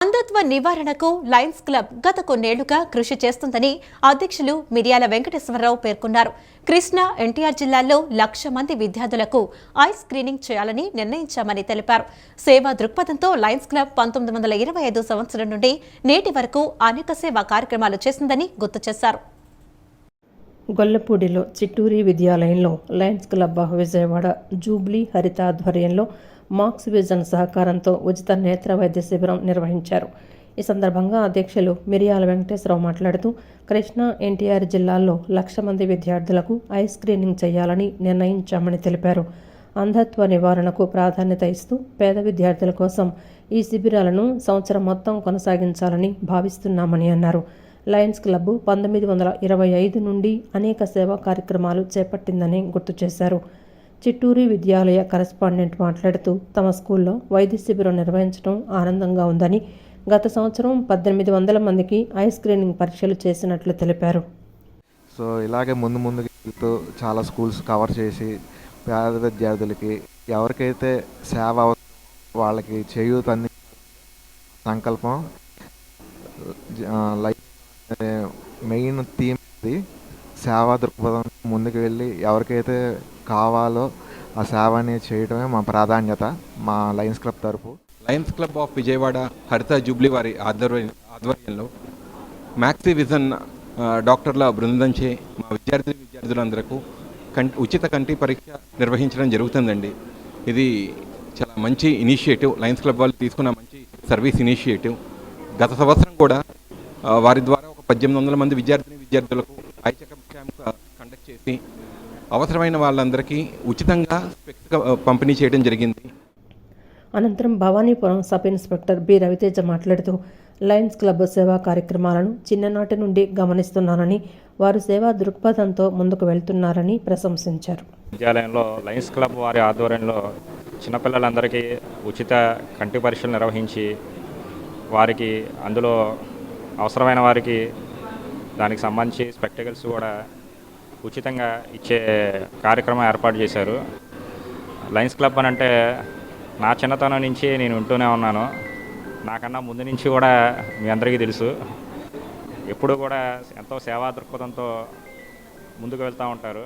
అంధత్వ నివారణకు Lions club గత కొన్నేళ్లుగా కృషి చేస్తుందని అధ్యక్షులు మిర్యాల వెంకటేశ్వరరావు పేర్కొన్నారు. కృష్ణా, ఎన్టీఆర్ జిల్లాల్లో 1,00,000 మంది విద్యార్థులకు ఐ స్క్రీనింగ్ చేయాలని నిర్ణయించామని తెలిపారు. సేవా దృక్పథంతో లయన్స్ క్లబ్ 1925 సంవత్సరం నుండి నేటి వరకు అనేక సేవా కార్యక్రమాలు చేసిందని గుర్తు చేశారు. గొల్లపూడిలో చిట్టూరి విద్యాలయంలో Lions Club of Vijayawada Jubilee Haritha ఆధ్వర్యంలో మార్క్స్ విజన్ సహకారంతో ఉచిత నేత్ర వైద్య శిబిరం నిర్వహించారు. ఈ సందర్భంగా అధ్యక్షులు మిర్యాల వెంకటేశ్వరరావు మాట్లాడుతూ కృష్ణా, ఎన్టీఆర్ జిల్లాల్లో 1,00,000 మంది విద్యార్థులకు ఐ స్క్రీనింగ్ చేయాలని నిర్ణయించామని తెలిపారు. అంధత్వ నివారణకు ప్రాధాన్యత ఇస్తూ పేద విద్యార్థుల కోసం ఈ శిబిరాలను సంవత్సరం మొత్తం కొనసాగించాలని భావిస్తున్నామని అన్నారు. లయన్స్ క్లబ్ 1925 నుండి అనేక సేవా కార్యక్రమాలు చేపట్టిందని గుర్తు చేశారు. చిట్టూరి విద్యాలయ కరెస్పాండెంట్ మాట్లాడుతూ తమ స్కూల్లో వైద్య శిబిరం నిర్వహించడం ఆనందంగా ఉందని, గత సంవత్సరం 1800 మందికి ఐ స్క్రీనింగ్ పరీక్షలు చేసినట్లు తెలిపారు. సో ఇలాగే ముందు వెళ్తూ చాలా స్కూల్స్ కవర్ చేసి పేద విద్యార్థులకి ఎవరికైతే సేవ వాళ్ళకి చేయూతని సంకల్పం. లైఫ్ మెయిన్ థీమ్ ఇది. సేవా దృక్పథం ముందుకు వెళ్ళి ఎవరికైతే కావాలో ఆ సేవని చేయడమే మా ప్రాధాన్యత మా లయన్స్ క్లబ్ తరఫు. లయన్స్ క్లబ్ ఆఫ్ విజయవాడ హరిత జూబ్లీ వారి ఆధ్వర్యంలో మ్యాక్సీ విజన్ డాక్టర్ల బృందంచే మా విద్యార్థులందరకు ఉచిత కంటి పరీక్ష నిర్వహించడం జరుగుతుందండి. ఇది చాలా మంచి ఇనిషియేటివ్. లయన్స్ క్లబ్ వాళ్ళు తీసుకున్న మంచి సర్వీస్ ఇనిషియేటివ్. గత సంవత్సరం కూడా వారి ద్వారా ఒక 1800 మంది విద్యార్థులకు ఐ చెకప్ క్యాంప్ కండక్ట్ చేసి అవసరమైన వాళ్ళందరికీ ఉచితంగా పంపిణీ చేయడం జరిగింది. అనంతరం Bhavanipuram sub inspector B Raviteja మాట్లాడుతూ లయన్స్ క్లబ్ సేవా కార్యక్రమాలను చిన్ననాటి నుండి గమనిస్తున్నానని, వారు సేవా దృక్పథంతో ముందుకు వెళ్తున్నారని ప్రశంసించారు. విద్యాలయంలో లయన్స్ క్లబ్ వారి ఆధ్వర్యంలో చిన్నపిల్లలందరికీ ఉచిత కంటి పరీక్షలు నిర్వహించి వారికి అందులో అవసరమైన వారికి దానికి సంబంధించి స్పెక్టికల్స్ కూడా ఉచితంగా ఇచ్చే కార్యక్రమం ఏర్పాటు చేశారు. లయన్స్ క్లబ్ అని అంటే నా చిన్నతనం నుంచి నేను వింటూనే ఉన్నాను. నాకన్నా ముందు నుంచి కూడా మీ అందరికీ తెలుసు. ఎప్పుడు కూడా ఎంతో సేవా దృక్పథంతో ముందుకు వెళ్తూ ఉంటారు.